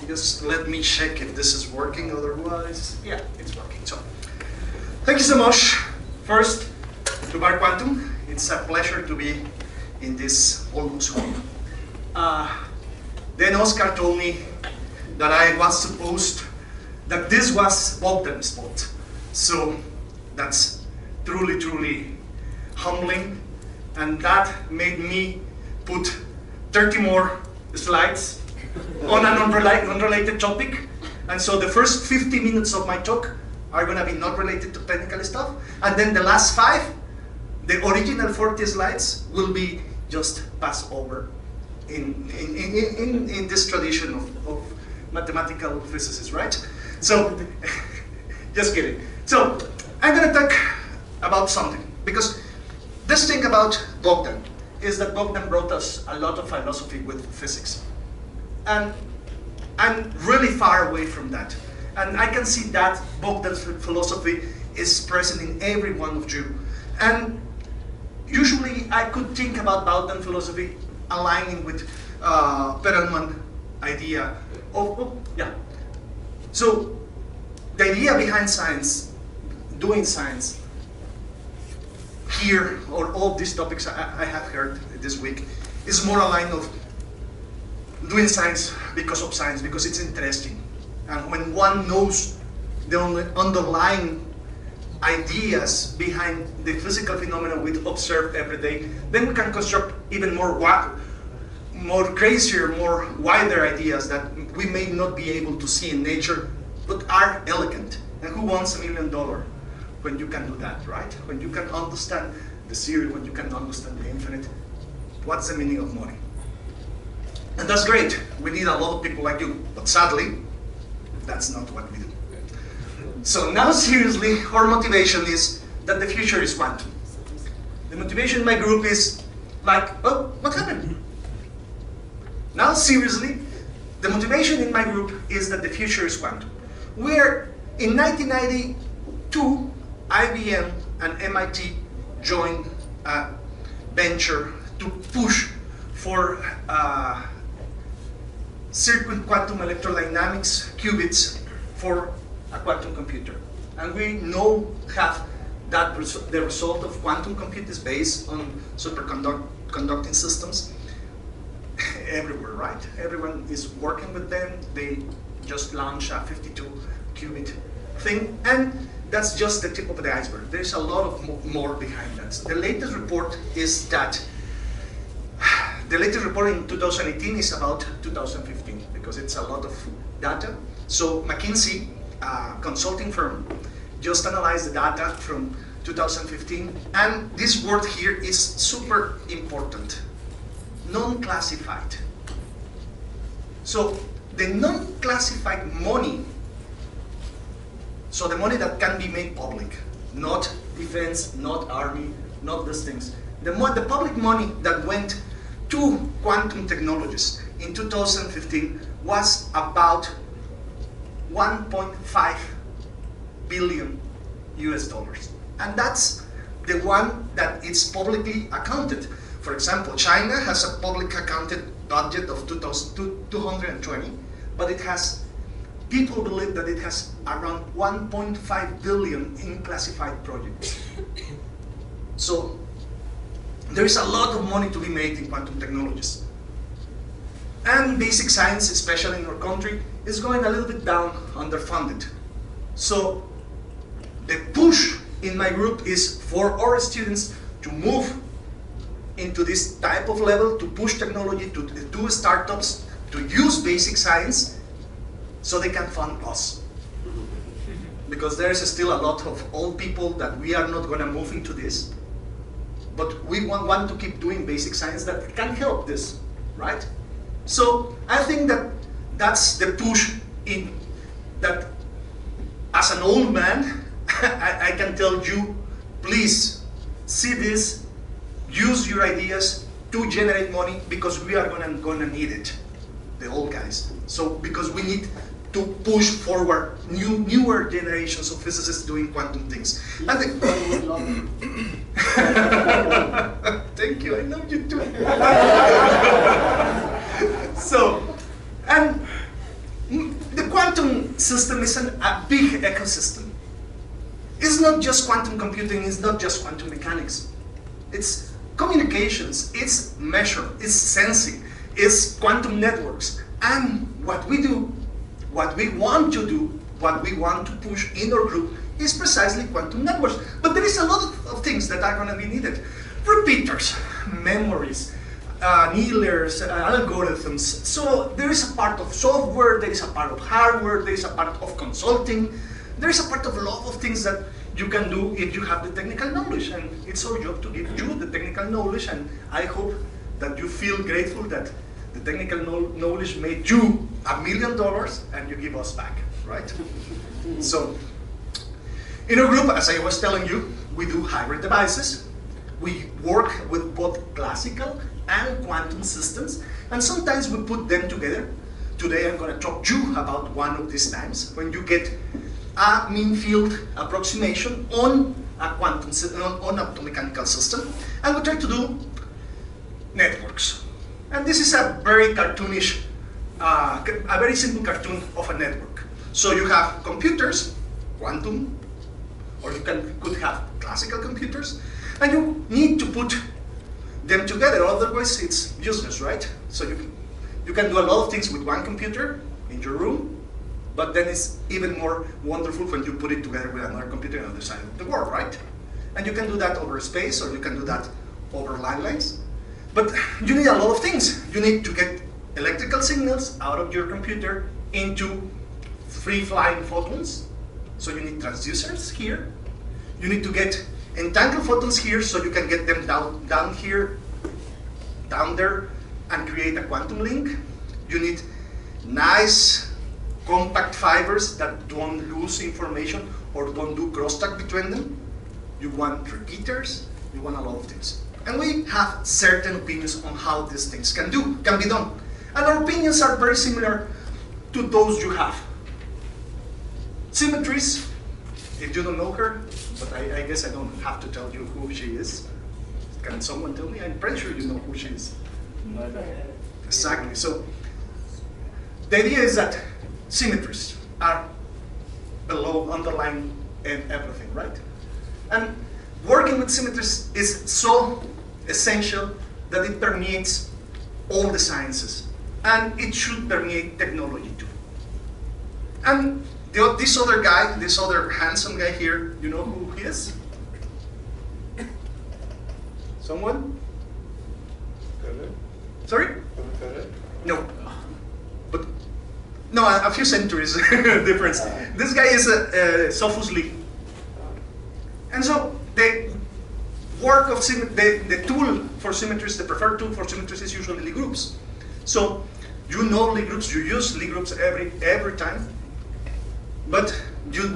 Just let me check if this is working, otherwise, yeah, it's working. So, thank you so much. First, Lugar Quantum. It's a pleasure to be in this almost room. Then Oscar told me that I was supposed, that this was Bogdan's spot. So, that's truly, truly humbling. And that made me put 30 more slides on an unrelated topic. And so the first 50 minutes of my talk are going to be not related to technical stuff. And then the last 5, the original 40 slides, will be just passed over in this tradition of mathematical physicists, right? So, just kidding. So, I'm going to talk about something. Because this thing about Bogdan is that Bogdan brought us a lot of philosophy with physics. And I'm really far away from that. And I can see that Bogdan's philosophy is present in every one of you. And usually I could think about Bogdan philosophy aligning with Perelman idea of, yeah. So the idea behind science, doing science, here, or all these topics I have heard this week, is more aligned of doing science because of science, because it's interesting. And when one knows the underlying ideas behind the physical phenomena we observe every day, then we can construct even more crazier, more wider ideas that we may not be able to see in nature, but are elegant. And who wants $1 million? When you can do that, right? When you can understand the theory, when you can understand the infinite, what's the meaning of money? And that's great. We need a lot of people like you, but sadly, that's not what we do. So now seriously, our motivation is that the future is quantum. The motivation in my group is like, oh, what happened? Now seriously, the motivation in my group is that the future is quantum. We're in 1992, IBM and MIT joined a venture to push for circuit quantum electrodynamics qubits for a quantum computer. And we know have that the result of quantum compute is based on superconducting systems everywhere, right? Everyone is working with them. They just launched a 52 qubit thing, and that's just the tip of the iceberg. There's a lot of more behind that. The latest report is that, the latest report in 2018 is about 2015, because it's a lot of data. So McKinsey, a consulting firm, just analyzed the data from 2015, and this word here is super important. Non-classified. So the non-classified money, so the money that can be made public, not defense, not army, not these things. The public money that went to quantum technologies in 2015 was about 1.5 billion US dollars. And that's the one that is publicly accounted. For example, China has a public accounted budget of 220, but it has, people believe that it has around 1.5 billion in classified projects. So there is a lot of money to be made in quantum technologies. And basic science, especially in our country, is going a little bit down, underfunded. So the push in my group is for our students to move into this type of level, to push technology, to do startups, to use basic science, so they can fund us. Because there is still a lot of old people that we are not going to move into this, but we want to keep doing basic science that can help this, right? So I think that that's the push in that. As an old man, I can tell you, please see this, use your ideas to generate money, because we are gonna need it, the old guys. So because we need to push forward newer generations of physicists doing quantum things. And thank you, I love you too. So, and system is a big ecosystem. It's not just quantum computing, it's not just quantum mechanics. It's communications, it's measure, it's sensing, it's quantum networks. And what we do, what we want to do, what we want to push in our group is precisely quantum networks. But there is a lot of things that are going to be needed. Repeaters, memories, annealers, algorithms. So there is a part of software, there is a part of hardware, there is a part of consulting, there is a part of a lot of things that you can do if you have the technical knowledge. And it's our job to give you the technical knowledge, and I hope that you feel grateful that the technical knowledge made you $1 million and you give us back, right? So, in our group, as I was telling you, we do hybrid devices. We work with both classical and quantum systems, and sometimes we put them together. Today I'm going to talk to you about one of these times when you get a mean field approximation on a quantum on optomechanical system, and we try to do networks. And this is a very cartoonish, a very simple cartoon of a network. So you have computers, quantum, or you could have classical computers, and you need to put them together, otherwise it's useless, right? So you can do a lot of things with one computer in your room, but then it's even more wonderful when you put it together with another computer on the other side of the world, right? And you can do that over space, or you can do that over landlines. But you need a lot of things. You need to get electrical signals out of your computer into free-flying photons. So you need transducers here. You need to get entangled photons here, so you can get them down here, down there, and create a quantum link. You need nice, compact fibers that don't lose information or don't do crosstalk between them. You want repeaters. You want a lot of things. And we have certain opinions on how these things can be done. And our opinions are very similar to those you have. Symmetries, if you don't know her, but I guess I don't have to tell you who she is. Can someone tell me? I'm pretty sure you know who she is. Exactly. So the idea is that symmetries are below, underlying, and everything, right? And working with symmetries is so essential that it permeates all the sciences, and it should permeate technology too. And this other guy, this other handsome guy here, you know who he is? Someone? Sorry? No. But no, a few centuries difference. This guy is Sophus Lee. And so the work of the tool for symmetries, the preferred tool for symmetries is usually Lie groups. So you know Lie groups, you use Lie groups every time, but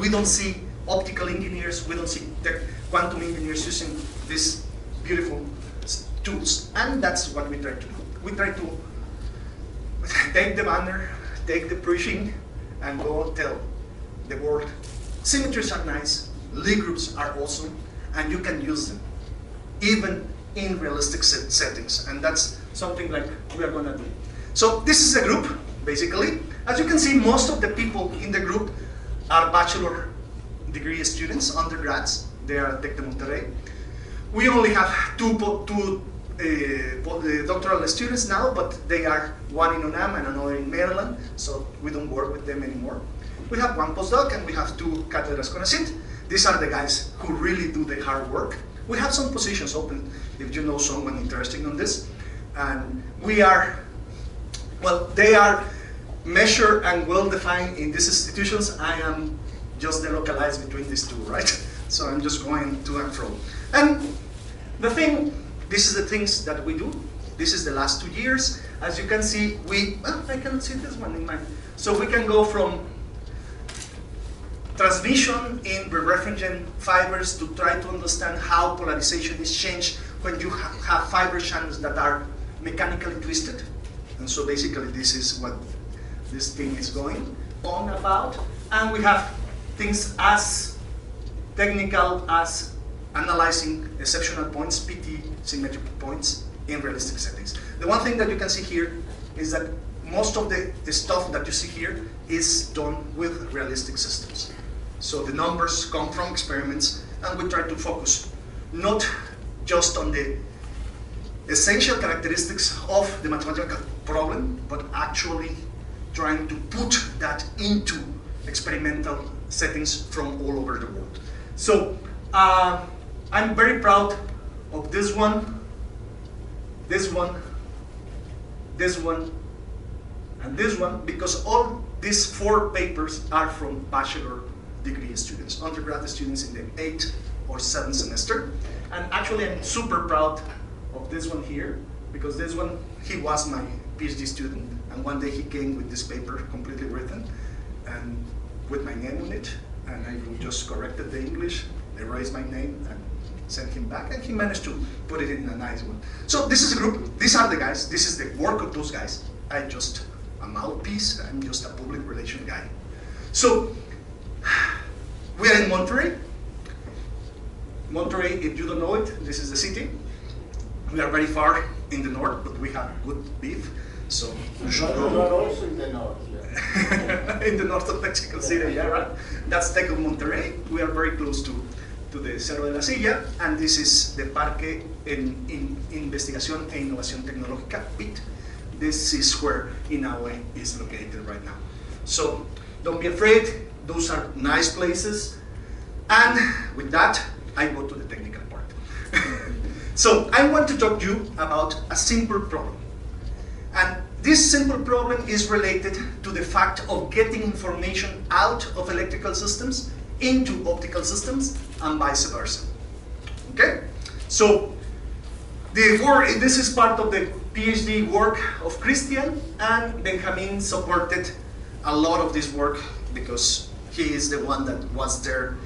we don't see optical engineers, we don't see quantum engineers using these beautiful tools, and that's what we try to do. We try to take the banner, take the preaching, and go tell the world, symmetries are nice, Lie groups are awesome, and you can use them, even in realistic settings, and that's something like we are going to do. So this is a group, basically. As you can see, most of the people in the group are bachelor degree students, undergrads. They are at Tec de Monterrey. We only have two doctoral students now, but they are one in UNAM and another in Maryland, so we don't work with them anymore. We have one postdoc and we have two cátedras CONACYT. These are the guys who really do the hard work. We have some positions open if you know someone interested in this. And we are, well, they are measured and well-defined in these institutions. I am just delocalized between these two, right? So I'm just going to and fro. And the thing, this is the things that we do. This is the last 2 years. As you can see, I cannot see this one in mine. So we can go from transmission in birefringent fibers to try to understand how polarization is changed when you have fiber channels that are mechanically twisted. And so basically this is what this thing is going on about. And we have things as technical as analyzing exceptional points, PT symmetric points in realistic settings. The one thing that you can see here is that most of the stuff that you see here is done with realistic systems. So the numbers come from experiments, and we try to focus not just on the essential characteristics of the mathematical problem, but actually trying to put that into experimental settings from all over the world. So I'm very proud of this one, this one, this one, and this one, because all these 4 papers are from bachelor degree students, undergraduate students in the 8th or 7th semester. And actually I'm super proud of this one here, because this one, he was my PhD student, and one day he came with this paper completely written and with my name on it, and I just corrected the English, erased my name, and sent him back, and he managed to put it in a nice one. So this is a group, these are the guys, this is the work of those guys. I'm just a mouthpiece, I'm just a public relation guy. So we are in Monterrey. Monterrey, if you don't know it, this is the city. We are very far in the north, but we have good beef. So you should go. We are also in the north. Yeah. In the north of Mexico City, yeah, right? That's Tec of Monterrey. We are very close to the Cerro de la Silla, and this is the Parque en Investigación e Innovación Tecnológica, PIT. This is where Inaue is located right now. So don't be afraid, those are nice places. And with that, I go to the technical part. So I want to talk to you about a simple problem. And this simple problem is related to the fact of getting information out of electrical systems into optical systems and vice versa. Okay? So this is part of the PhD work of Christian, and Benjamin supported a lot of this work because he is the one that was there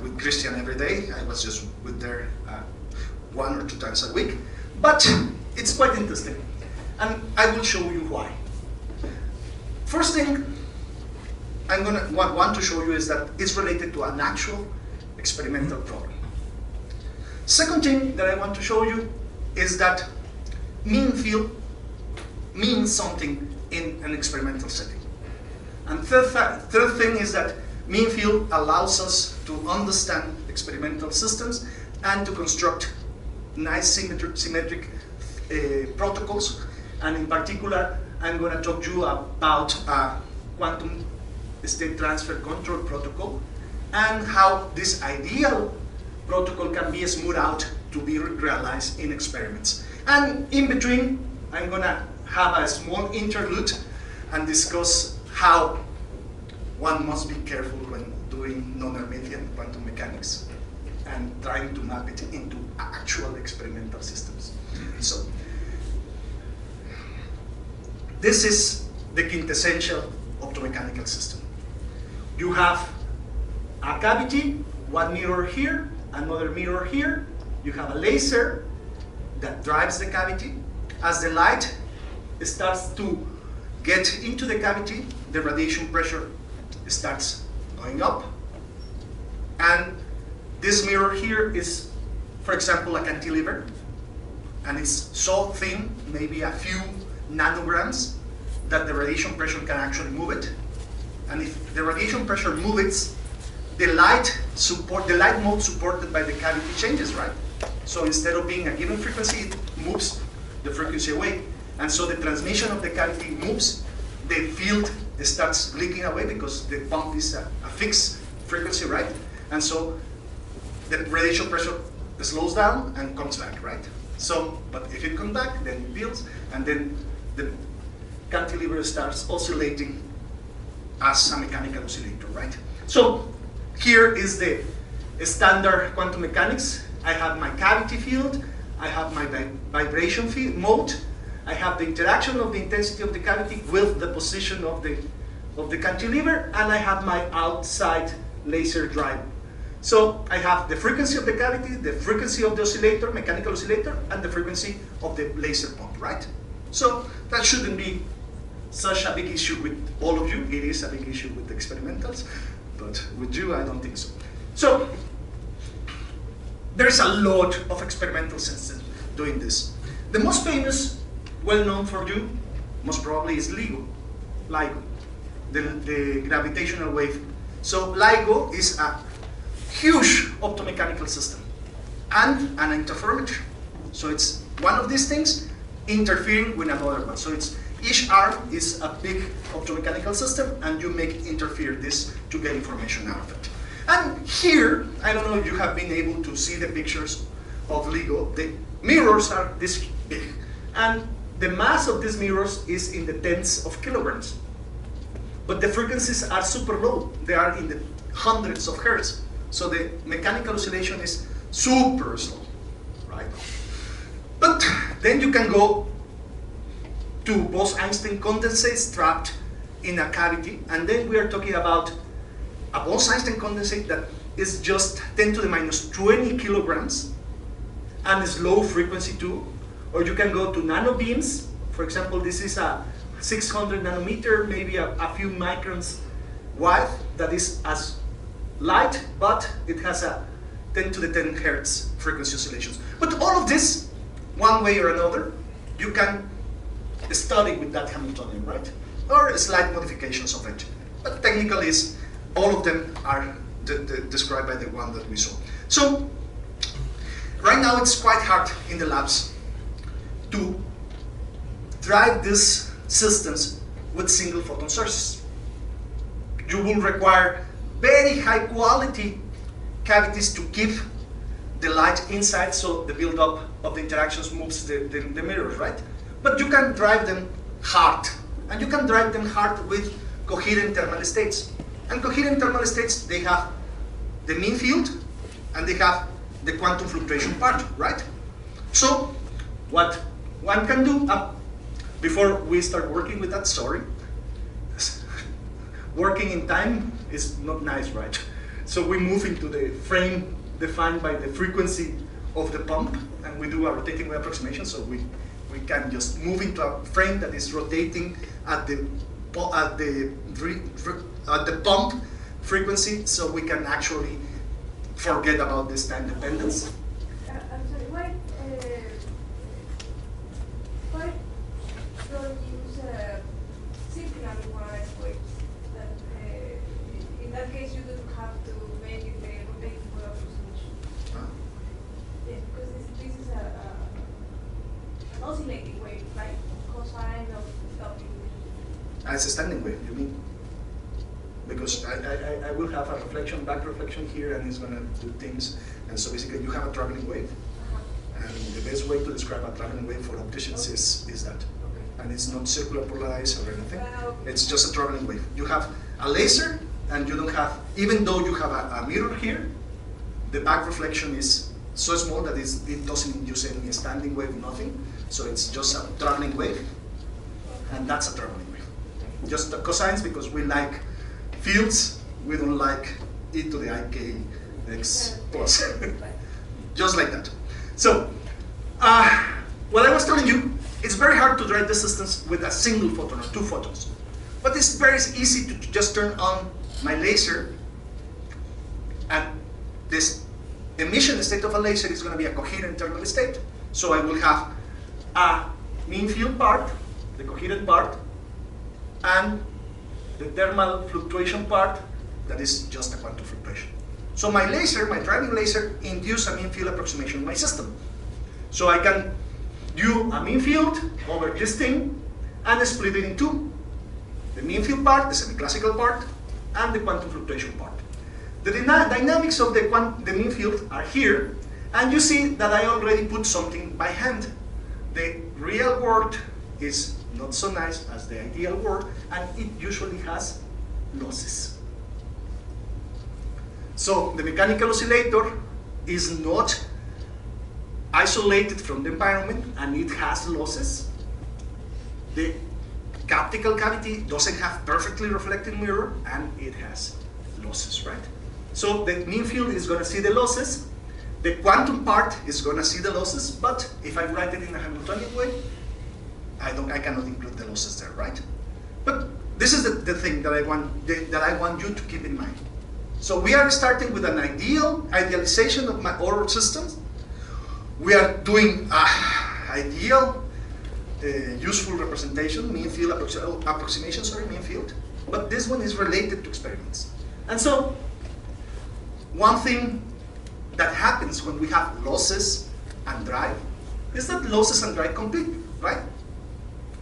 with Christian every day. I was just with there 1 or 2 times a week. But it's quite interesting, and I will show you why. First thing I'm going to want to show you is that it's related to an actual experimental problem. Second thing that I want to show you is that mean field means something in an experimental setting. And third thing is that mean field allows us to understand experimental systems and to construct nice symmetric protocols. And in particular, I'm going to talk to you about quantum state transfer control protocol and how this ideal protocol can be smoothed out to be realized in experiments. And in between, I'm going to have a small interlude and discuss how one must be careful when doing non-Hermitian quantum mechanics and trying to map it into actual experimental systems. So, this is the quintessential optomechanical system. You have a cavity, one mirror here, another mirror here. You have a laser that drives the cavity. As the light starts to get into the cavity, the radiation pressure starts going up. And this mirror here is, for example, a cantilever. And it's so thin, maybe a few nanograms, that the radiation pressure can actually move it. And if the radiation pressure moves, the light mode supported by the cavity changes, right? So instead of being a given frequency, it moves the frequency away. And so the transmission of the cavity moves, the field starts leaking away because the pump is a fixed frequency, right? And so the radiation pressure slows down and comes back, right? So, but if it comes back, then it builds, and then the cantilever starts oscillating as a mechanical oscillator, right? So here is the standard quantum mechanics. I have my cavity field, I have my vibration field mode, I have the interaction of the intensity of the cavity with the position of the cantilever, and I have my outside laser drive. So I have the frequency of the cavity, the frequency of the oscillator, mechanical oscillator, and the frequency of the laser pump, right? So that shouldn't be such a big issue with all of you. It is a big issue with the experimentals, but with you, I don't think so. So there's a lot of experimental systems doing this. The most famous, well known for you, most probably is LIGO, the gravitational wave. So LIGO is a huge optomechanical system and an interferometer. So it's one of these things interfering with another one. So it's each arm is a big optomechanical system, and you make interfere this to get information out of it. And here, I don't know if you have been able to see the pictures of LIGO. The mirrors are this big, and the mass of these mirrors is in the tens of kilograms. But the frequencies are super low. They are in the hundreds of hertz. So the mechanical oscillation is super slow, right? But then you can go to Bose-Einstein condensates trapped in a cavity, and then we are talking about a Bose-Einstein condensate that is just 10 to the minus 20 kilograms and is low frequency too. Or you can go to nano beams. For example, this is a 600 nanometer, maybe a few microns wide, that is as light, but it has a 10 to the 10 hertz frequency oscillations. But all of this, one way or another, you can study with that Hamiltonian, right? Or slight modifications of it. But technically, all of them are described by the one that we saw. So right now it's quite hard in the labs to drive these systems with single photon sources. You will require very high quality cavities to keep the light inside, so the buildup of the interactions moves the mirrors, right? But you can drive them hard, and you can drive them hard with coherent thermal states. And coherent thermal states, they have the mean field, and they have the quantum fluctuation part, right? So what one can do, before we start working with that, sorry, working in time is not nice, right? So we move into the frame defined by the frequency of the pump, and we do a rotating wave approximation, so we can just move into a frame that is rotating at the pump frequency, so we can actually forget about this time dependence. I'm sorry, why don't you use circular polarized waves? In that case, you don't have to make it a rotating wave approximation. Yeah, because this is an oscillating wave, like cosine of W. As a standing wave, you mean? Because I will have a reflection, back reflection here, and it's going to do things. And so basically, you have a traveling wave. And the best way to describe a traveling wave for opticians is that. And it's not circular polarized or anything. It's just a traveling wave. You have a laser, and you don't have, even though you have a mirror here, the back reflection is so small that it doesn't use any standing wave, nothing. So it's just a traveling wave, and that's a traveling wave. Just the cosines, because we like fields, we don't like e to the ikx plus. Just like that. So, what I was telling you, it's very hard to drive the systems with a single photon or two photons. But it's very easy to just turn on my laser, and this emission state of a laser is going to be a coherent thermal state. So I will have a mean field part, the coherent part, and the thermal fluctuation part, that is just a quantum fluctuation. So my laser, my driving laser, induces a mean field approximation in my system. So I can do a mean field over this thing and split it in two. The mean field part, the semi-classical part, and the quantum fluctuation part. The dynamics of the mean field are here, and you see that I already put something by hand. The real world is not so nice as the ideal world, and it usually has losses. So the mechanical oscillator is not isolated from the environment, and it has losses. The optical cavity doesn't have perfectly reflecting mirror, and it has losses, right? So the mean field is going to see the losses. The quantum part is going to see the losses, but if I write it in a Hamiltonian way, I cannot include the losses there, right? But this is the thing that I want you to keep in mind. So we are starting with an idealization of my oral systems. We are doing ideal useful representation, mean field approximation, mean field. But this one is related to experiments. And so, one thing that happens when we have losses and drive is that losses and drive compete, right?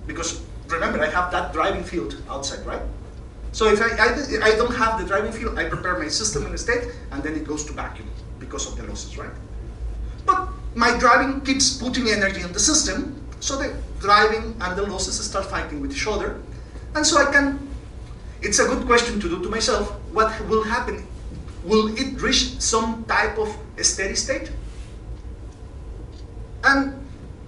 Because remember, I have that driving field outside, right? So if I don't have the driving field, I prepare my system in a state, and then it goes to vacuum because of the losses, right? But my driving keeps putting energy in the system, so the driving and the losses start fighting with each other. And so it's a good question to do to myself, what will happen? Will it reach some type of steady state? And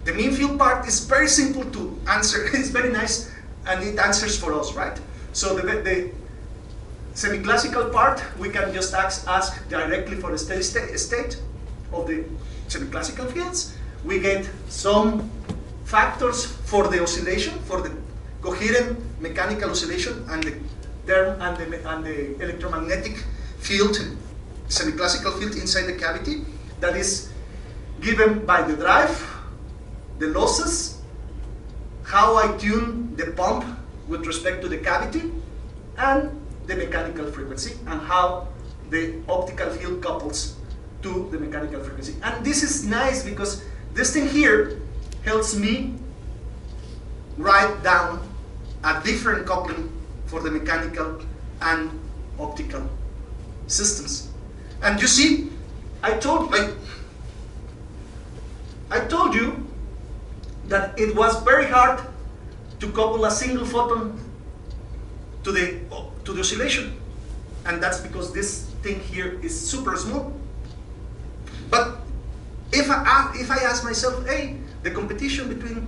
the mean field part is very simple to answer. It's very nice, and it answers for us, right? So the semi-classical part, we can just ask directly for the steady state of the semi-classical fields. We get some factors for the oscillation, for the coherent mechanical oscillation, and the electromagnetic field, semi-classical field inside the cavity, that is given by the drive, the losses, how I tune the pump with respect to the cavity, and the mechanical frequency, and how the optical field couples to the mechanical frequency. And this is nice because this thing here helps me write down a different coupling for the mechanical and optical systems. And you see, I told you that it was very hard to couple a single photon to the oscillation, and that's because this thing here is super small. But if I ask myself, hey, the competition between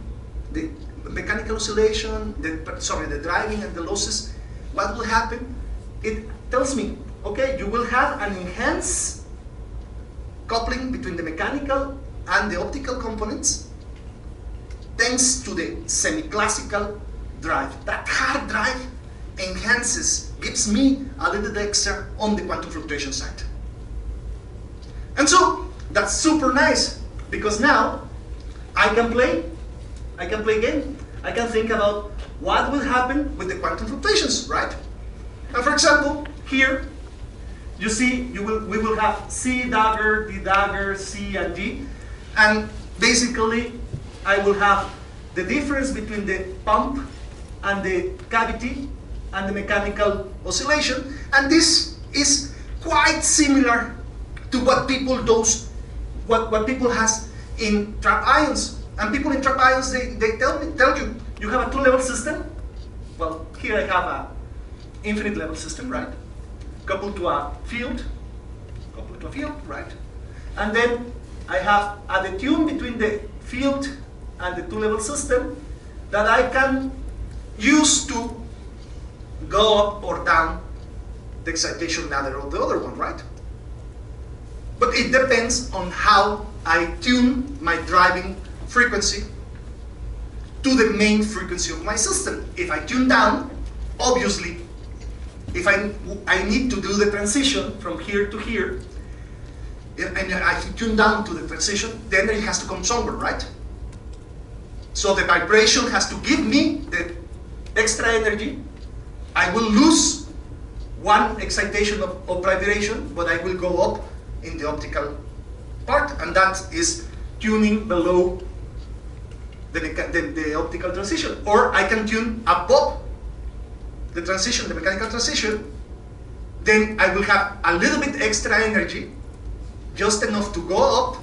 the mechanical oscillation, the driving and the losses, what will happen? It tells me, okay, you will have an enhanced coupling between the mechanical and the optical components, thanks to the semi-classical drive. That hard drive gives me a little extra on the quantum fluctuation side. And so, that's super nice, because now I can play game. I can think about what will happen with the quantum fluctuations, right? And for example, here, you see, we will have C dagger, D dagger, C and D, and basically, I will have the difference between the pump and the cavity and the mechanical oscillation, and this is quite similar to what people has in trap ions. And people in trap ions, they tell you, you have a two-level system. Well, here I have a infinite level system, right? Coupled to a field, right? And then I have a detune between the field and the two-level system that I can use to go up or down the excitation ladder of the other one, right? But it depends on how I tune my driving frequency to the main frequency of my system. If I tune down, obviously, if I need to do the transition from here to here, and I tune down to the transition, the energy has to come somewhere, right? So the vibration has to give me the extra energy. I will lose one excitation of vibration, but I will go up in the optical part, and that is tuning below the optical transition. Or I can tune above the transition, the mechanical transition, then I will have a little bit extra energy, just enough to go up,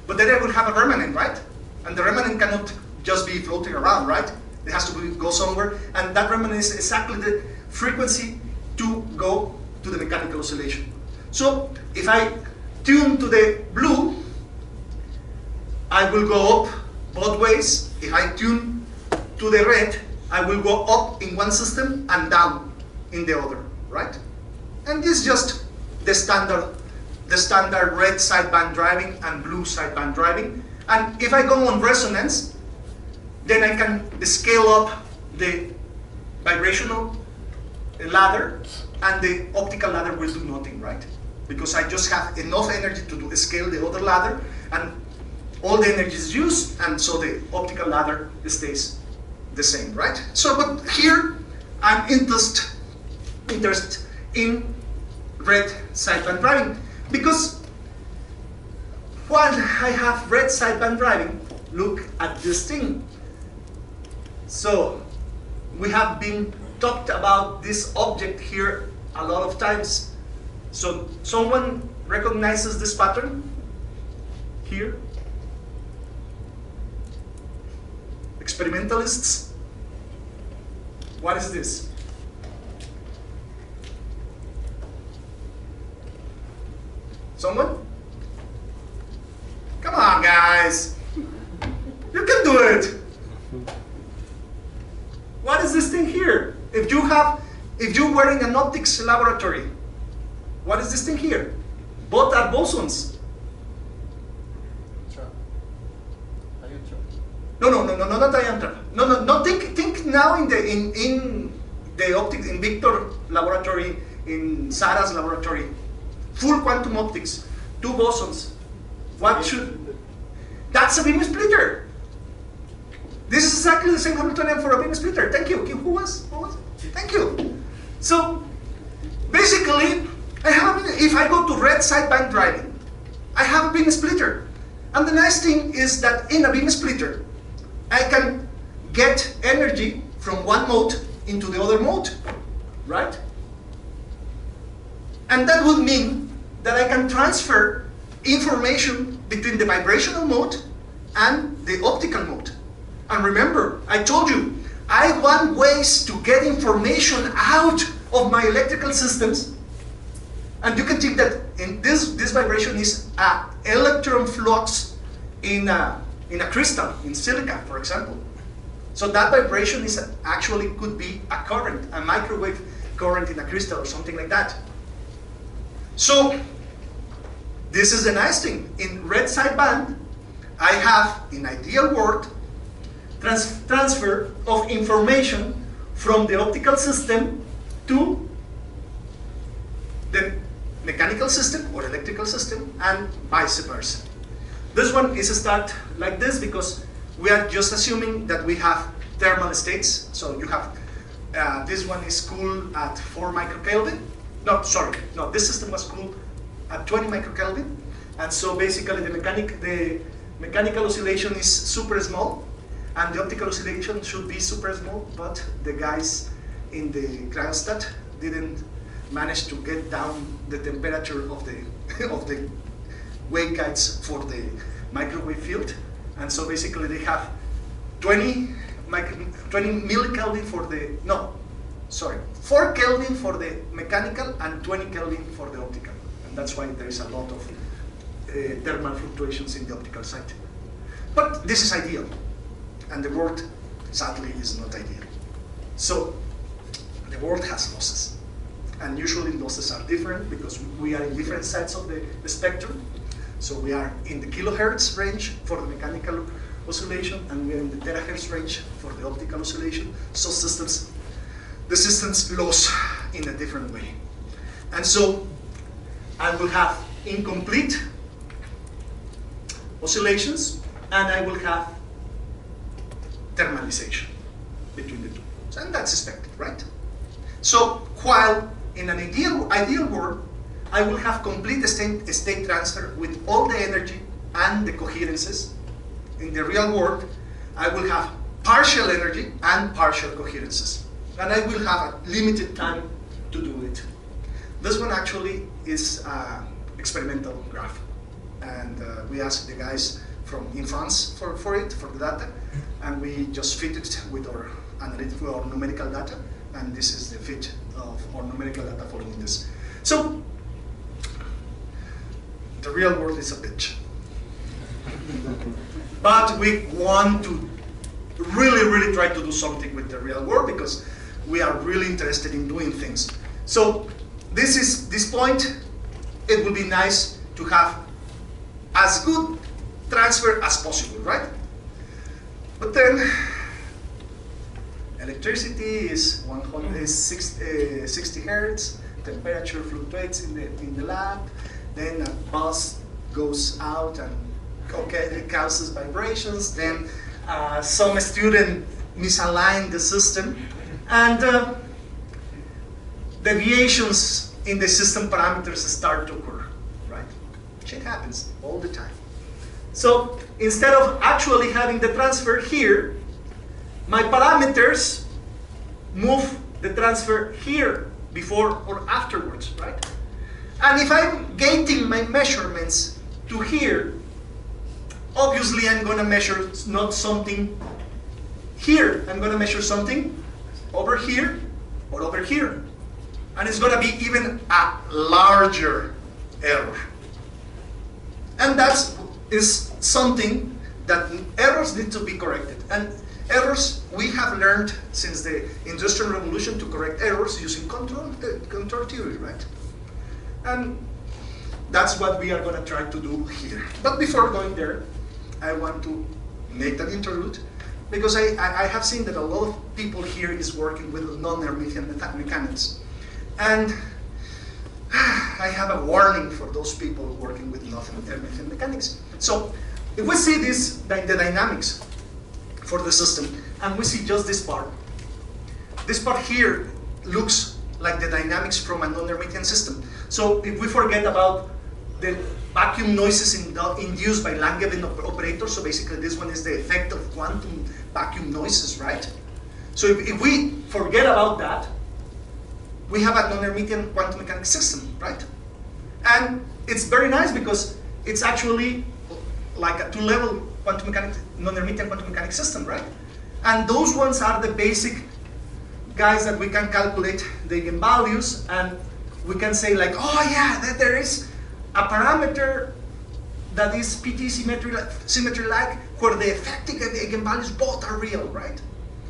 but then I will have a remnant, right? And the remnant cannot just be floating around, right? It has to go somewhere, and that remnant is exactly the frequency to go to the mechanical oscillation. So if I tune to the blue, I will go up both ways. If I tune to the red, I will go up in one system and down in the other, right? And this is just the standard red sideband driving and blue sideband driving. And if I go on resonance, then I can scale up the vibrational ladder, and the optical ladder will do nothing, right? Because I just have enough energy to scale the other ladder, and all the energy is used, and so the optical ladder stays the same, right? So, but here I'm interested in red sideband driving, because while I have red sideband driving, look at this thing. So we have been talked about this object here a lot of times. So someone recognizes this pattern here? Experimentalists? What is this? Someone? Come on, guys. You can do it. What is this thing here? If you were in an optics laboratory, what is this thing here? Both are bosons. No, not ion trap. No. Think now in the optics in Victor laboratory, in Sarah's laboratory, full quantum optics, 2 bosons. What should? That's a beam splitter. This is exactly the same Hamiltonian for a beam splitter. Thank you. Who was? Thank you. So basically, if I go to red sideband driving, I have a beam splitter. And the nice thing is that in a beam splitter, I can get energy from one mode into the other mode, right? And that would mean that I can transfer information between the vibrational mode and the optical mode. And remember, I told you, I want ways to get information out of my electrical systems. And you can think that in this vibration is an electron flux in a crystal, in silica, for example. So that vibration is actually could be a current, a microwave current in a crystal or something like that. So this is the nice thing. In red sideband, I have, in ideal world, transfer of information from the optical system to the mechanical system or electrical system, and vice versa. This one is a start like this because we are just assuming that we have thermal states. So you have, this one is cool at 4 microkelvin. No, this system was cool at 20 microkelvin. And so basically the mechanical oscillation is super small, and the optical oscillation should be super small, but the guys in the cryostat didn't manage to get down the temperature of the waveguides for the microwave field. And so basically they have 20 millikelvin for the, 4 Kelvin for the mechanical and 20 Kelvin for the optical. And that's why there is a lot of thermal fluctuations in the optical side. But this is ideal, and the world, sadly, is not ideal. So the world has losses, and usually losses are different because we are in different sides of the spectrum. So we are in the kilohertz range for the mechanical oscillation, and we are in the terahertz range for the optical oscillation. So the systems lose in a different way. And so I will have incomplete oscillations, and I will have thermalization between the two. And that's expected, right? So while in an ideal world, I will have complete state transfer with all the energy and the coherences. In the real world, I will have partial energy and partial coherences. And I will have a limited time to do it. This one actually is an experimental graph. And we asked the guys in France for the data. And we just fit it with our analytical or numerical data. And this is the fit of our numerical data following this. So the real world is a bitch. But we want to really try to do something with the real world because we are really interested in doing things. So this point, it would be nice to have as good transfer as possible, right? But then electricity is 60 hertz, temperature fluctuates in the lab, then a pulse goes out and it causes vibrations, then some student misalign the system, and deviations in the system parameters start to occur, right? Which it happens all the time. So instead of actually having the transfer here, my parameters move the transfer here before or afterwards, right? And if I'm gating my measurements to here, obviously I'm going to measure not something here. I'm going to measure something over here or over here. And it's going to be even a larger error. And that is something that errors need to be corrected. And errors, we have learned since the Industrial Revolution to correct errors using control theory, right? And that's what we are going to try to do here. But before going there, I want to make an interlude, because I have seen that a lot of people here is working with non-Hermitian mechanics. And I have a warning for those people working with non-Hermitian mechanics. So if we see this, the dynamics for the system, and we see just this part here looks like the dynamics from a non-Hermitian system. So if we forget about the vacuum noises induced by Langevin operator, so basically this one is the effect of quantum vacuum noises, right? So if we forget about that, we have a non-Hermitian quantum mechanics system, right? And it's very nice because it's actually like a two-level quantum mechanics, non-Hermitian quantum mechanics system, right? And those ones are the basic guys that we can calculate the eigenvalues, and we can say like, oh yeah, that there is a parameter that is PT symmetry-like where the effective eigenvalues both are real, right?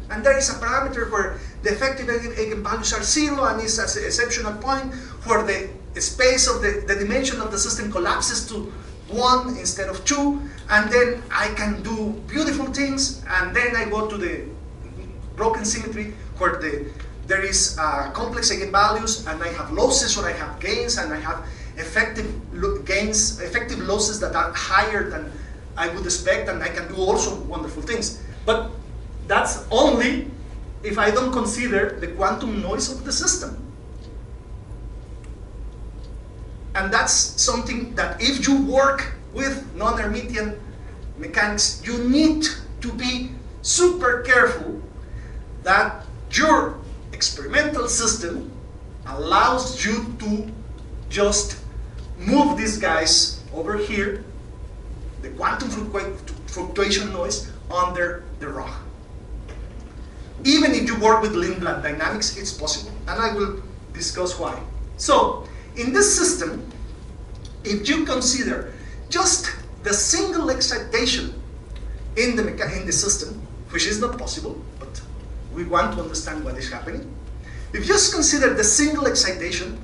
And there is a parameter where the effective eigenvalues are 0 and is an exceptional point where the space of the dimension of the system collapses to 1 instead of 2, and then I can do beautiful things, and then I go to the broken symmetry where there is complex eigenvalues, and I have losses or I have gains, and I have effective losses that are higher than I would expect, and I can do also wonderful things. But that's only if I don't consider the quantum noise of the system. And that's something that if you work with non-Hermitian mechanics, you need to be super careful that your experimental system allows you to just move these guys over here, the quantum fluctuation noise, under the raw. Even if you work with Lindblad dynamics, it's possible, and I will discuss why. So, in this system, if you consider just the single excitation in the system, which is not possible, but we want to understand what is happening. If you just consider the single excitation,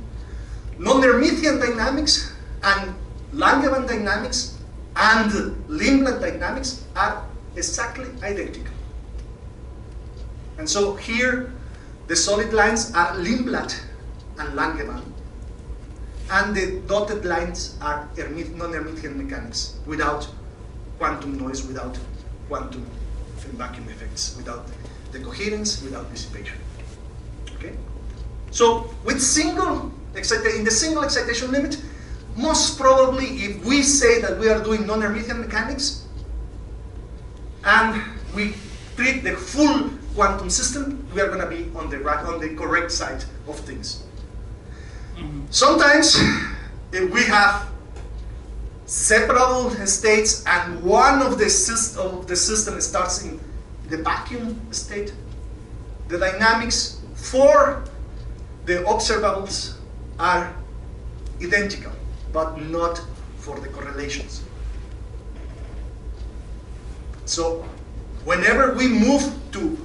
non-Hermitian dynamics and Langevin dynamics and Lindblad dynamics are exactly identical. And so here, the solid lines are Lindblad and Langevin, and the dotted lines are non-Hermitian mechanics, without quantum noise, without quantum vacuum effects, without the coherence, without dissipation. Okay? So with in the single excitation limit, most probably if we say that we are doing non-Hermitian mechanics and we treat the full quantum system, we are going to be on the correct side of things. Sometimes, if we have separable states and one of the system starts in the vacuum state, the dynamics for the observables are identical, but not for the correlations. So, whenever we move to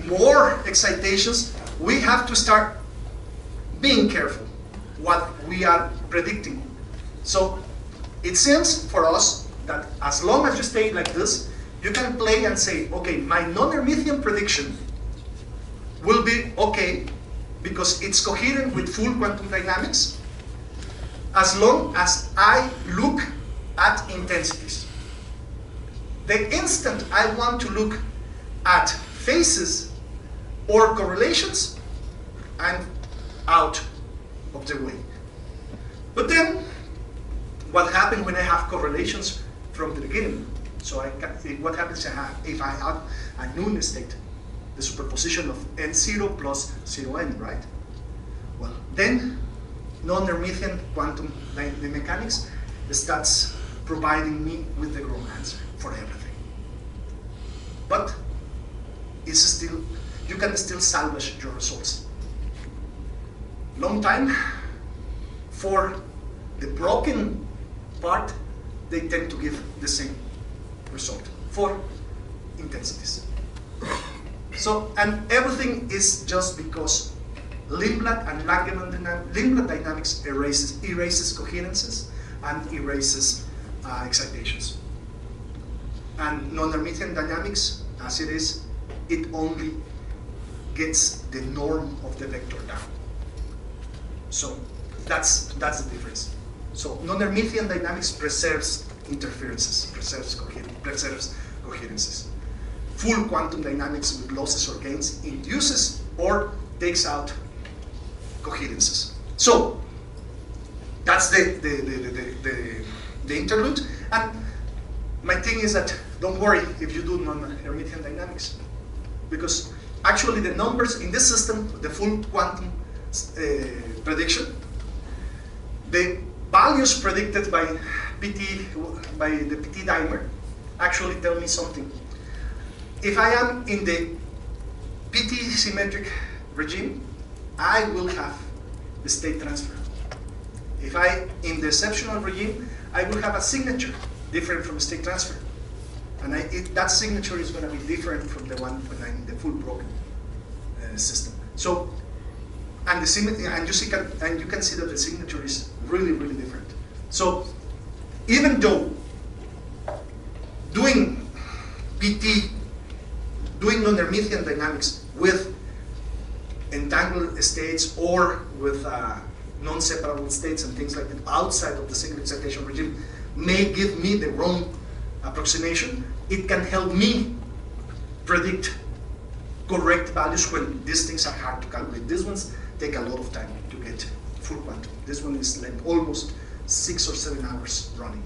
more excitations, we have to start being careful what we are predicting. So it seems for us that as long as you stay like this, you can play and say, okay, my non-Hermitian prediction will be okay because it's coherent with full quantum dynamics as long as I look at intensities. The instant I want to look at faces or correlations, I'm out of the way. But then, what happens when I have correlations from the beginning? So what happens if I have a known state, the superposition of n0 plus 0n, right? Well, then non-Hermitian quantum mechanics starts providing me with the wrong answer for everything. But it's still, you can still salvage your results. Long time, for the broken part, they tend to give the same result for intensities. So, and everything is just because Lindblad and Lindblad dynamics erases coherences and erases excitations. And non-Hermitian dynamics, as it is, it only gets the norm of the vector down. So that's the difference. So non-Hermitian dynamics preserves interferences, preserves coherences. Full quantum dynamics with losses or gains induces or takes out coherences. So that's the interlude. And my thing is that don't worry if you do non-Hermitian dynamics, because actually the numbers in this system, the full quantum prediction, the values predicted by the PT dimer actually tell me something. If I am in the PT symmetric regime, I will have the state transfer. If I in the exceptional regime, I will have a signature different from state transfer, and that signature is going to be different from the one when I'm in the full broken system. So, and you can see that the signature is really, really different. So, even though doing PT, doing non-Hermitian dynamics with entangled states or with non-separable states and things like that outside of the single excitation regime may give me the wrong approximation, it can help me predict correct values when these things are hard to calculate. These ones take a lot of time to get full quantum. This one is like almost 6 or 7 hours running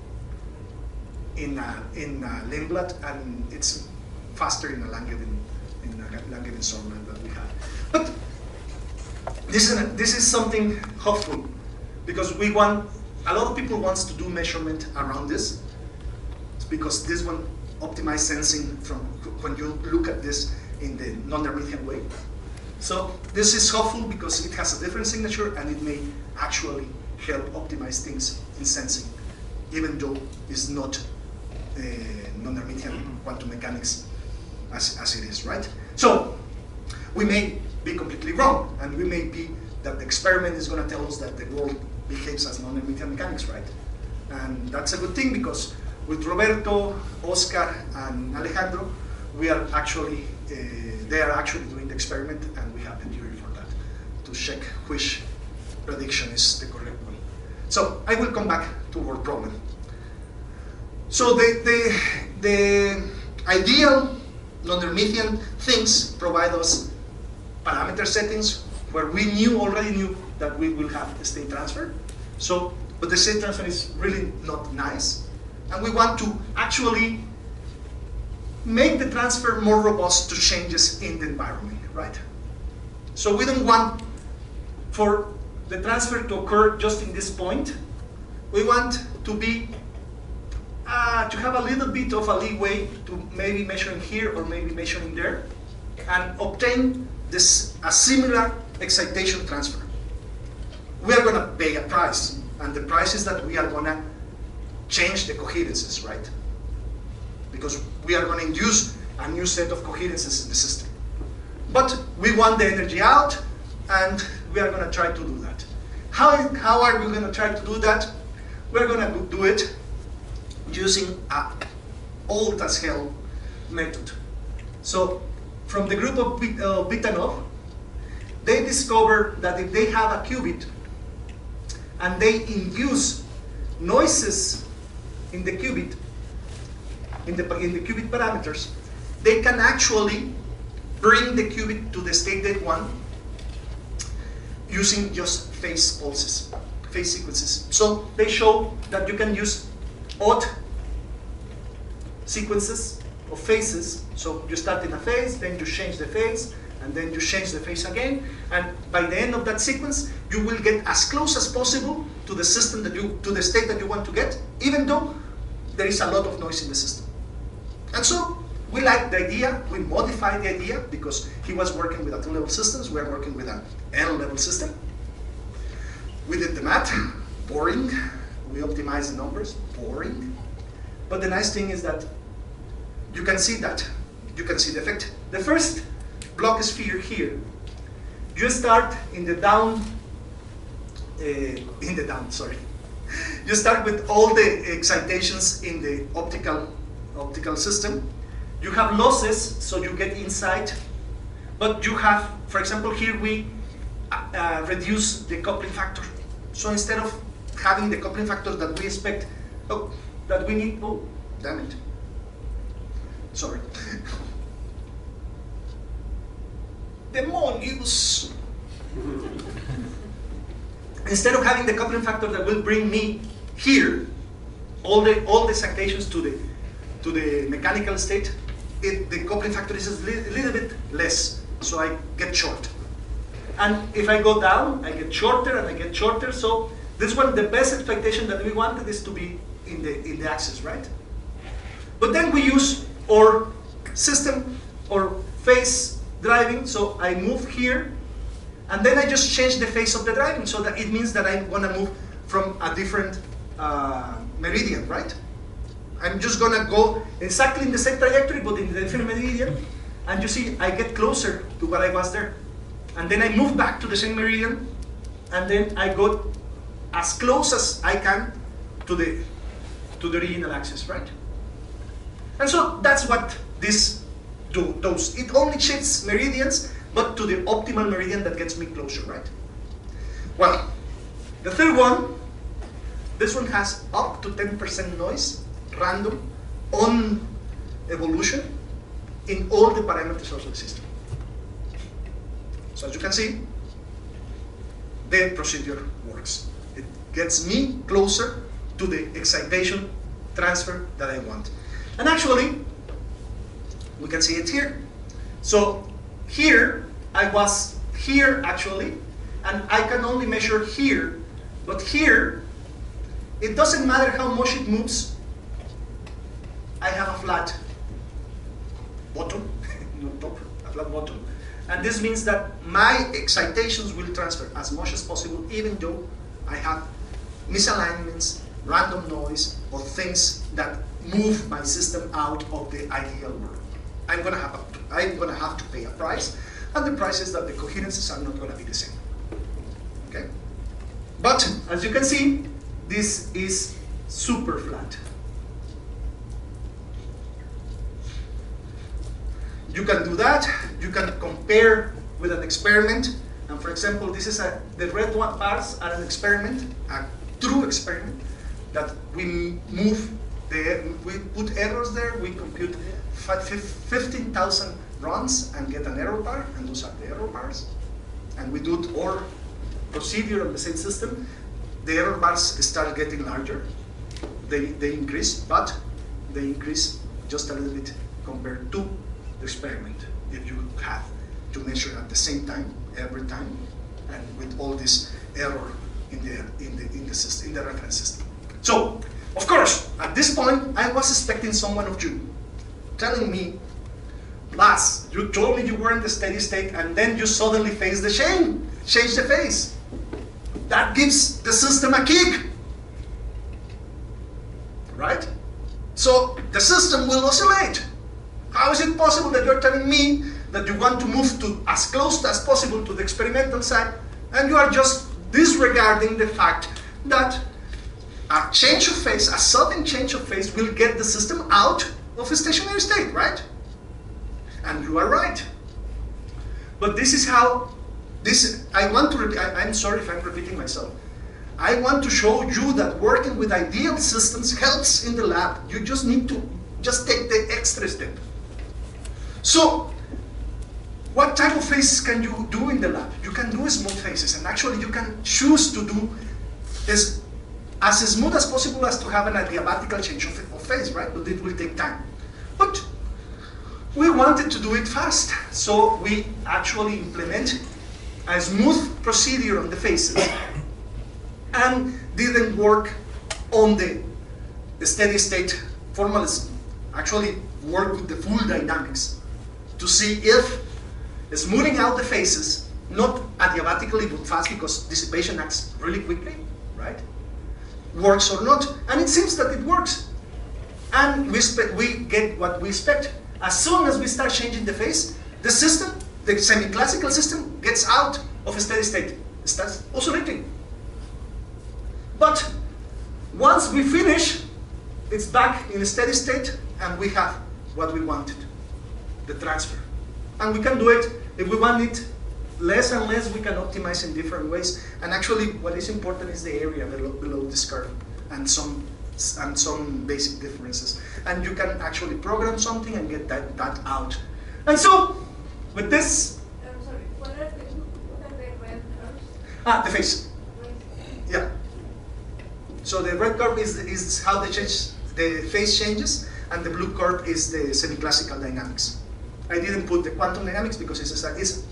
in Lindblad, and it's faster in a Langevin solver that we have. But this is something hopeful, because a lot of people wants to do measurement around this. It's because this one optimized sensing from when you look at this in the non-Hermitian way. So this is hopeful because it has a different signature and it may actually help optimize things in sensing, even though it's not non-Hermitian quantum mechanics as it is, right? So we may be completely wrong, and we may be that the experiment is going to tell us that the world behaves as non-Hermitian mechanics, right? And that's a good thing, because with Roberto, Oscar, and Alejandro, we are actually, they are actually doing the experiment, and we have the jury for that, to check which prediction is the correct one. So I will come back to our problem. So the ideal non-Hermitian things provide us parameter settings where we already knew that we will have a state transfer. So, but the state transfer is really not nice, and we want to actually make the transfer more robust to changes in the environment, right? So we don't want for the transfer to occur just in this point. We want to be to have a little bit of a leeway to maybe measuring here or maybe measuring there, and obtain a similar excitation transfer. We are going to pay a price, and the price is that we are going to change the coherences, right? Because we are going to induce a new set of coherences in the system. But we want the energy out, and we are going to try to do that. How are we going to try to do that? We're going to do it using an old as hell method. So from the group of Vitanov, they discovered that if they have a qubit and they induce noises in the qubit, in the qubit parameters, they can actually bring the qubit to the state they want using just phase pulses, phase sequences. So they show that you can use odd sequences of phases. So you start in a phase, then you change the phase, and then you change the phase again. And by the end of that sequence, you will get as close as possible to the system to the state that you want to get, even though there is a lot of noise in the system. And so we like the idea, we modified the idea because he was working with a 2-level systems, we are working with an N-level system. We did the math, boring. We optimized the numbers, boring. But the nice thing is that you can see the effect. The first block sphere here, you start in the down, You start with all the excitations in the optical system. You have losses, so you get inside, but you have, for example, here we reduce the coupling factor. So instead of having the coupling factor that we expect, damn it. Sorry. Demonios. Instead of having the coupling factor that will bring me here, all the excitations to the mechanical state, the coupling factor is a little bit less, so I get short. And if I go down, I get shorter and I get shorter. So this one, the best expectation that we wanted is to be in the axis, right? But then we use our system or phase driving. So I move here, and then I just change the phase of the driving, so that it means that I'm gonna move from a different meridian, right? I'm just gonna go exactly in the same trajectory, but in the different meridian, and you see I get closer to what I was there. And then I move back to the same meridian, and then I go as close as I can to the original axis, right? And so that's what this does. It only shifts meridians, but to the optimal meridian that gets me closer, right? Well, the third one, this one has up to 10% noise, random, on evolution in all the parameters of the system. So as you can see, the procedure works. It gets me closer to the excitation transfer that I want. And actually, we can see it here. So here, I was here actually, and I can only measure here. But here, it doesn't matter how much it moves, I have a flat bottom, not top, a flat bottom. And this means that my excitations will transfer as much as possible, even though I have misalignments, random noise, or things that move my system out of the ideal world. I'm gonna have to pay a price, and the price is that the coherences are not gonna be the same. Okay? But as you can see, this is super flat. You can do that. You can compare with an experiment. And for example, this is the red bars are an experiment, a true experiment, that we we put errors there. We compute 15,000 runs and get an error bar, and those are the error bars. And we do our procedure on the same system. The error bars start getting larger. They increase, but they increase just a little bit compared to the experiment. If you have to measure at the same time every time, and with all this error in the system, in the reference system. So, of course, at this point, I was expecting someone of you telling me, Blas, you told me you were in the steady state, and then you suddenly change the phase. That gives the system a kick, right? So the system will oscillate. How is it possible that you're telling me that you want to move to as close as possible to the experimental side, and you are just disregarding the fact that a change of phase, a sudden change of phase, will get the system out of a stationary state, right? And you are right. But this is how, I'm sorry if I'm repeating myself. I want to show you that working with ideal systems helps in the lab. You just need to take the extra step. So, what type of faces can you do in the lab? You can do smooth faces, and actually you can choose to do as smooth as possible as to have an adiabatical change of phase, right? But it will take time. But we wanted to do it fast, so we actually implement a smooth procedure on the faces and didn't work on the steady state formalism. Actually work with the full dynamics to see if smoothing out the faces, not adiabatically but fast because dissipation acts really quickly, right? Works or not, and it seems that it works. And we get what we expect. As soon as we start changing the phase, the system, the semi-classical system, gets out of a steady state. It starts oscillating. But once we finish, it's back in a steady state, and we have what we wanted, the transfer. And we can do it, if we want it less and less, we can optimize in different ways. And actually, what is important is the area below this curve, and some basic differences. And you can actually program something and get that out. And so, with this... I'm sorry, what are the red curves? The face. Yeah. So the red curve is how the phase changes, and the blue curve is the semi-classical dynamics. I didn't put the quantum dynamics because it's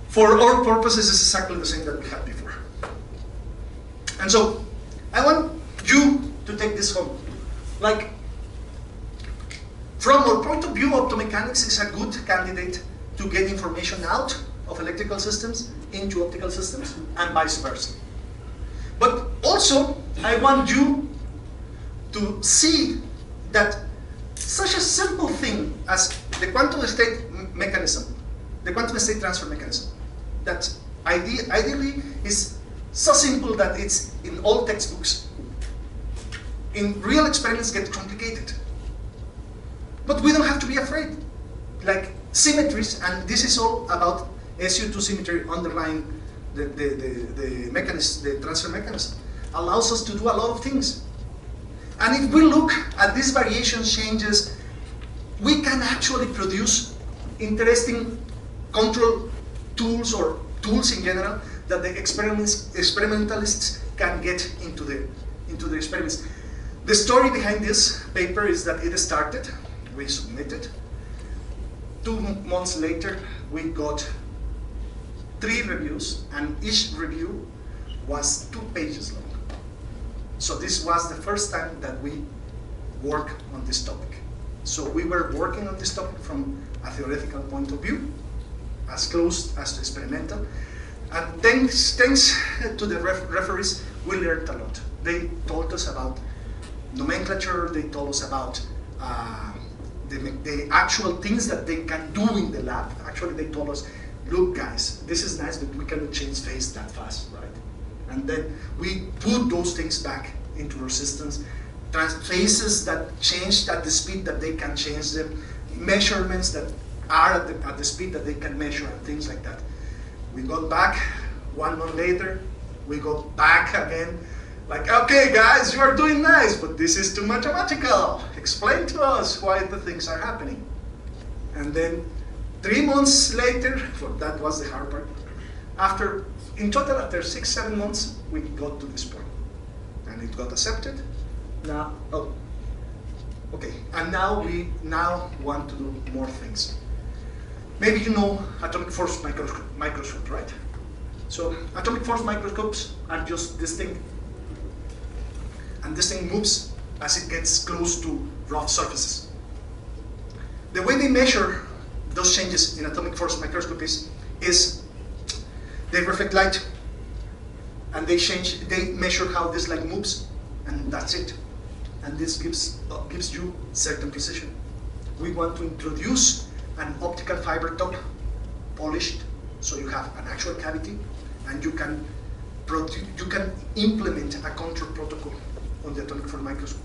for our purposes, it's exactly the same that we had before. And so, I want you to take this home. Like, from our point of view, optomechanics is a good candidate to get information out of electrical systems into optical systems, and vice versa. But also, I want you to see that such a simple thing as the quantum state mechanism, the quantum state transfer mechanism, that ideally is so simple that it's in all textbooks. In real experiments get complicated. But we don't have to be afraid. Like symmetries, and this is all about SU2 symmetry underlying the mechanism, the transfer mechanism, allows us to do a lot of things. And if we look at these variation changes, we can actually produce interesting control tools or tools in general that the experimentalists can get into the experiments. The story behind this paper is that it started, we submitted. 2 months later, we got 3 reviews, and each review was 2 pages long. So this was the first time that we worked on this topic. So we were working on this topic from a theoretical point of view, as close as to experimental. And thanks to the referees, we learned a lot. They told us about nomenclature, they told us about the actual things that they can do in the lab. Actually, they told us, look guys, this is nice, but we cannot change phase that fast, right? And then we put those things back into our systems. Phases that changed at the speed that they can change them, measurements that are at the speed that they can measure, and things like that. We got back 1 month later, we got back again, like, okay guys, you are doing nice, but this is too mathematical. Explain to us why the things are happening. And then 3 months later, that was the hard part, in total, after 6-7 months, we got to this point. And it got accepted. Now, and now we want to do more things. Maybe you know atomic force microscope, right? So atomic force microscopes are just this thing. And this thing moves as it gets close to rough surfaces. The way they measure those changes in atomic force microscopy is they reflect light, and they measure how this light moves, and that's it. And this gives you certain precision. We want to introduce an optical fiber top, polished, so you have an actual cavity, and you can implement a control protocol on the atomic force microscope.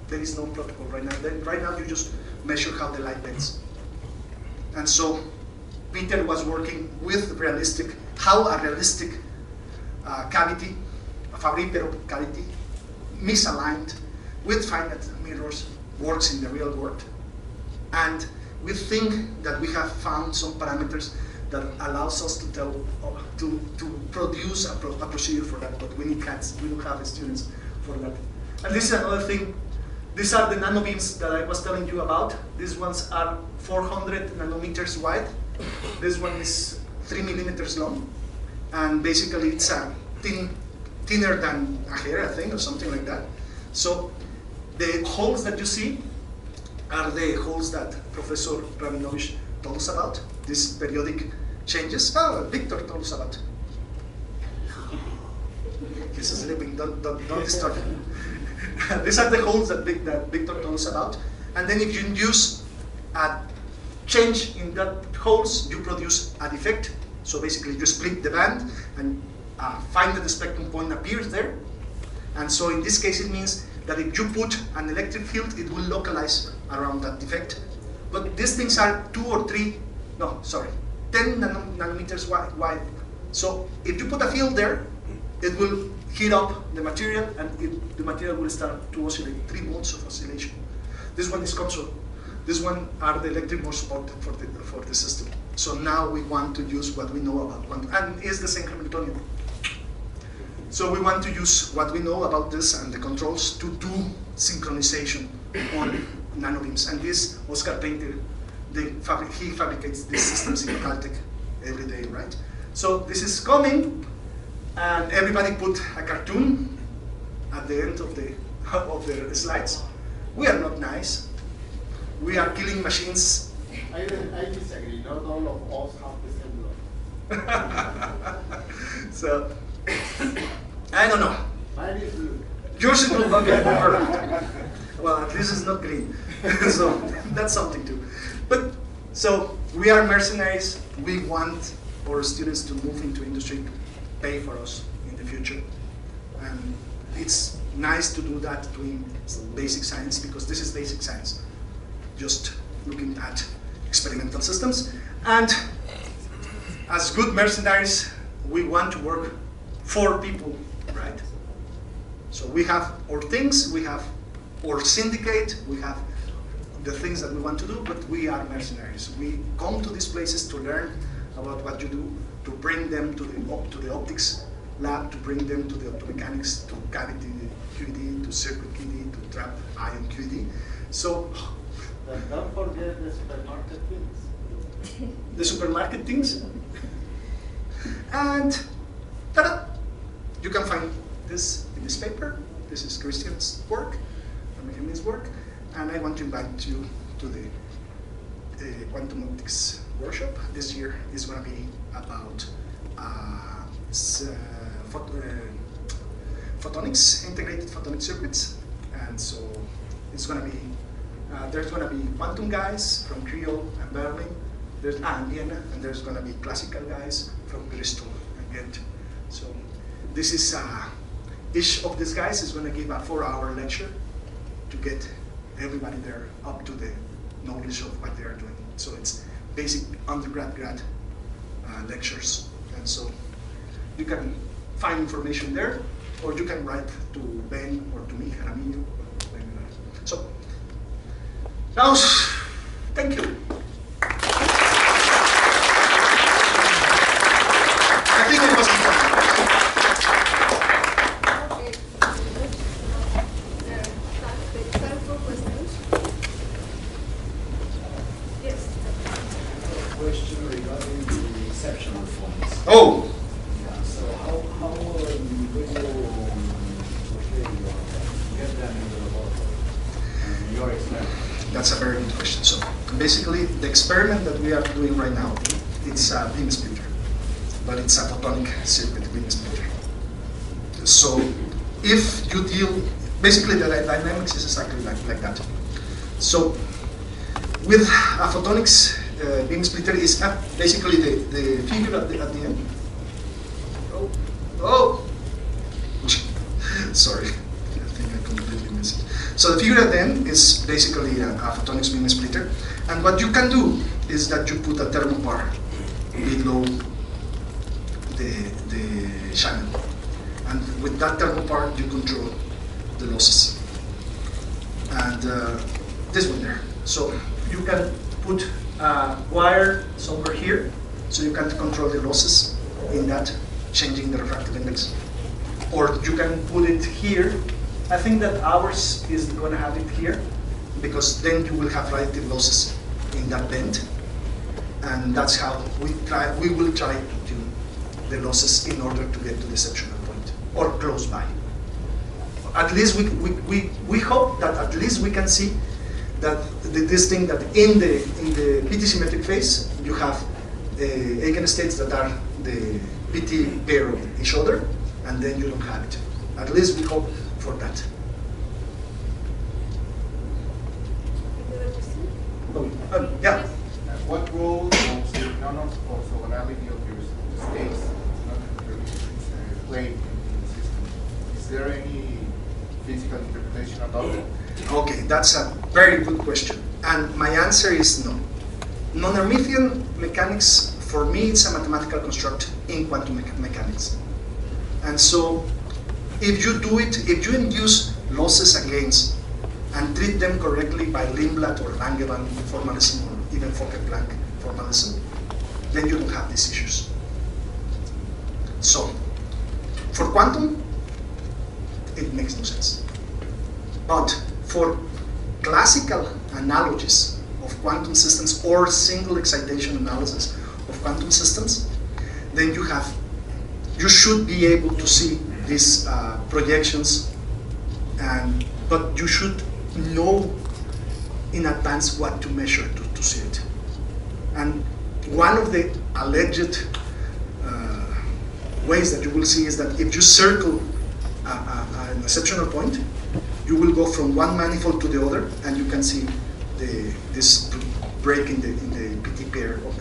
There is no protocol right now. Right now you just measure how the light bends. And so Peter was working with how a realistic cavity, a Fabry-Perot cavity, misaligned with finite mirrors, works in the real world. And we think that we have found some parameters that allows us to tell, to produce a procedure for that, but we need cats. We don't have students for that. And this is another thing. These are the nanobeams that I was telling you about. These ones are 400 nanometers wide. This one is 3 millimeters long. And basically it's thinner than a hair, I think, or something like that. So the holes that you see are the holes that Professor Rabinovich told us about, these periodic changes. Oh, Victor told us about. He's sleeping, don't disturb him. These are the holes that Victor told us about. And then if you induce a change in that holes, you produce a defect. So basically you split the band and find that the spectrum point appears there. And so in this case it means that if you put an electric field, it will localize around that defect. But these things are 10 nanometers wide. So if you put a field there, it will heat up the material, and the material will start to oscillate, 3 volts of oscillation. This one is console. This one are the electric mode supported for the system. So now we want to use what we know about quantum, and it's the same Hamiltonian. So we want to use what we know about this and the controls to do synchronization on nanobeams. And this, Oscar Painter, he fabricates these systems in Caltech every day, right? So this is coming, and everybody put a cartoon at the end of the slides. We are not nice. We are killing machines. I disagree. Not all of us have the same look. So, I don't know. Mine is blue. Yours is blue. Okay, perfect. Well, at least it's not green. So that's something too. But so we are mercenaries. We want our students to move into industry to pay for us in the future, and it's nice to do that doing basic science, because this is basic science, just looking at experimental systems. And as good mercenaries, we want to work for people, right? So we have our things, we have our syndicate, we have the things that we want to do, but we are mercenaries. We come to these places to learn about what you do, to bring them to the optics lab, to bring them to the optomechanics, to cavity QED, to circuit QED, to trap ion QED. So, But don't forget the supermarket things. the supermarket things. And ta-da! You can find this in this paper. This is Christian's work, his work, and I want to invite you to the quantum optics workshop. This year is going to be about photonics, integrated photonic circuits, and so it's going to be there's going to be quantum guys from Creole and Berlin, and Vienna, and there's going to be classical guys from Bristol and Ghent. So this is each of these guys is going to give a 4-hour lecture to get everybody there up to the knowledge of what they are doing. So it's basic undergrad, grad lectures, and so you can find information there, or you can write to Ben or to me, Jaramillo. So now, thank you. I think it was important. Time for questions. Yes. Question regarding the exceptional forms. Oh, Yeah, so how will you get them in the laboratory? Your experiment. that's a very good question. So basically, the experiment that we are doing right now, it's a beam splitter, but it's a photonic circuit beam splitter. So if you deal, basically the dynamics is exactly like that. So with a photonics beam splitter is basically the figure at the end. Oh, sorry, I think I completely missed it. So the figure at the end is basically a photonics beam splitter, and what you can do is that you put a thermobar below the channel, and with that thermobar you control the losses. And this one there. So you can put a wire somewhere here, so you can control the losses in that, changing the refractive index. Or you can put it here. I think that ours is going to have it here, because then you will have relative losses in that bend, and that's how we will try to tune the losses in order to get to the exceptional point, or close by. At least we hope that at least we can see that this thing that in the PT symmetric phase you have eigenstates that are the PT pair of each other, and then you don't have it. At least we hope for that. Yeah. What role does the non-orthogonality of your states play in the system? Is there any physical interpretation about it? Okay, that's a very good question. And my answer is no. Non-Hermithian mechanics, for me, it's a mathematical construct in quantum mechanics. And so, if you do it, if you induce losses and gains and treat them correctly by Lindblad or Langevin formalism or even Fokker-Planck formalism, then you don't have these issues. So, for quantum, it makes no sense. But for classical analogies of quantum systems or single excitation analysis of quantum systems, then you should be able to see these projections, but you should know in advance what to measure to see it. And one of the alleged ways that you will see is that if you circle an exceptional point, you will go from one manifold to the other, and you can see this break in the PT pair of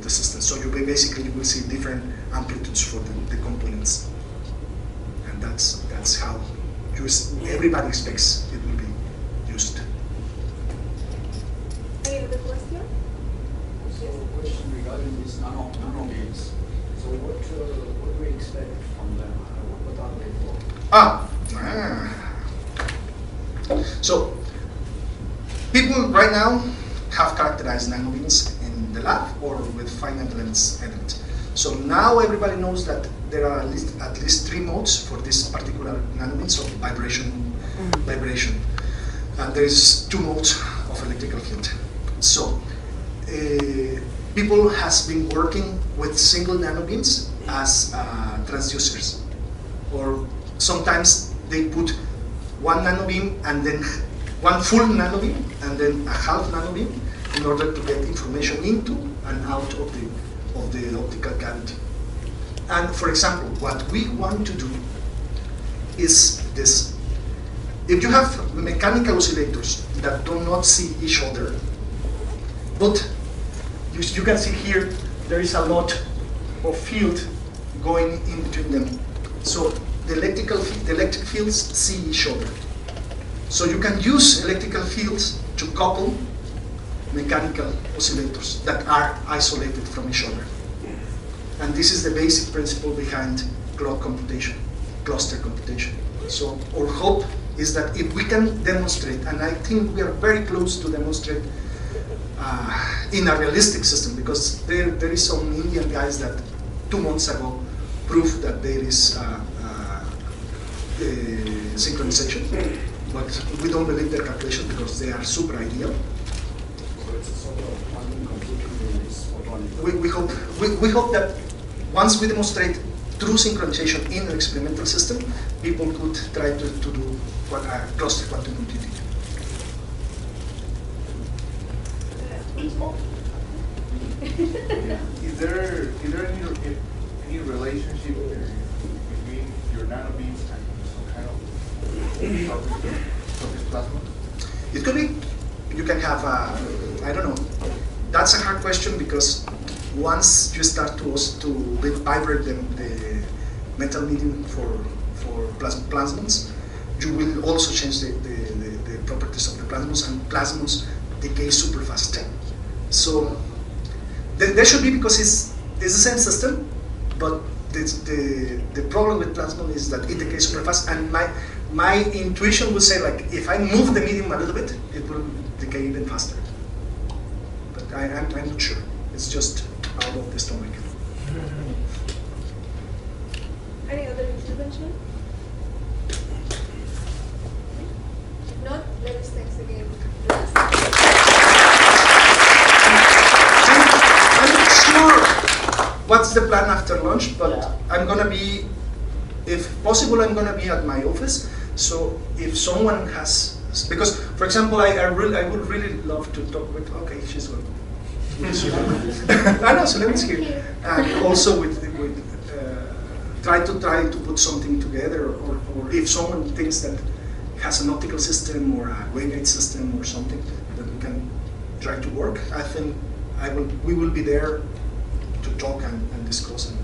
the system. So you will see different amplitudes for the components, and that's how everybody expects it will be used. Any other question? So a question regarding these nano games. So what do we expect from them? What are they for? So people right now have characterized nanobeams in the lab or with finite length element. So now everybody knows that there are at least 3 modes for this particular nanobeam, so vibration. And there is 2 modes of electrical field. So people has been working with single nanobeams as transducers, or sometimes they put 1 nanobeam and then 1 full nanobeam and then a half nanobeam in order to get information into and out of the optical cavity. And for example, what we want to do is this. If you have mechanical oscillators that do not see each other, but you can see here there is a lot of field going in between them. So the electric fields see each other. So you can use electrical fields to couple mechanical oscillators that are isolated from each other. And this is the basic principle behind cluster computation. So our hope is that if we can demonstrate, and I think we are very close to demonstrate in a realistic system, because there is some Indian guys that 2 months ago proved that there is synchronization, but we don't believe their calculations because they are super ideal. So it's a sort of quantum computing in this photonic. We hope that once we demonstrate true synchronization in an experimental system, people could try to do cluster quantum computing. Is there any relationship between your nanobeams and some kind of surface plasma? It could be. You can have I don't know. That's a hard question, because once you start to vibrate the metal medium for plasmons, you will also change the properties of the plasmons, and plasmons decay super fast. So there should be, because it's the same system, but the problem with plasmon is that it decays super fast, and my intuition would say, like, if I move the medium a little bit, it will decay even faster. I'm not sure. It's just out of the stomach. Any other intervention? If not, let us thanks again. Blas. I'm not sure what's the plan after lunch, but Yeah. I'm gonna be, if possible, I'm gonna be at my office. So if someone has, because for example, I would really love to talk with. Okay, she's gone. I know, so let me hear. And also with try to put something together, or if someone thinks that has an optical system or a waveguide system or something that we can try to work, I think we will be there to talk and discuss and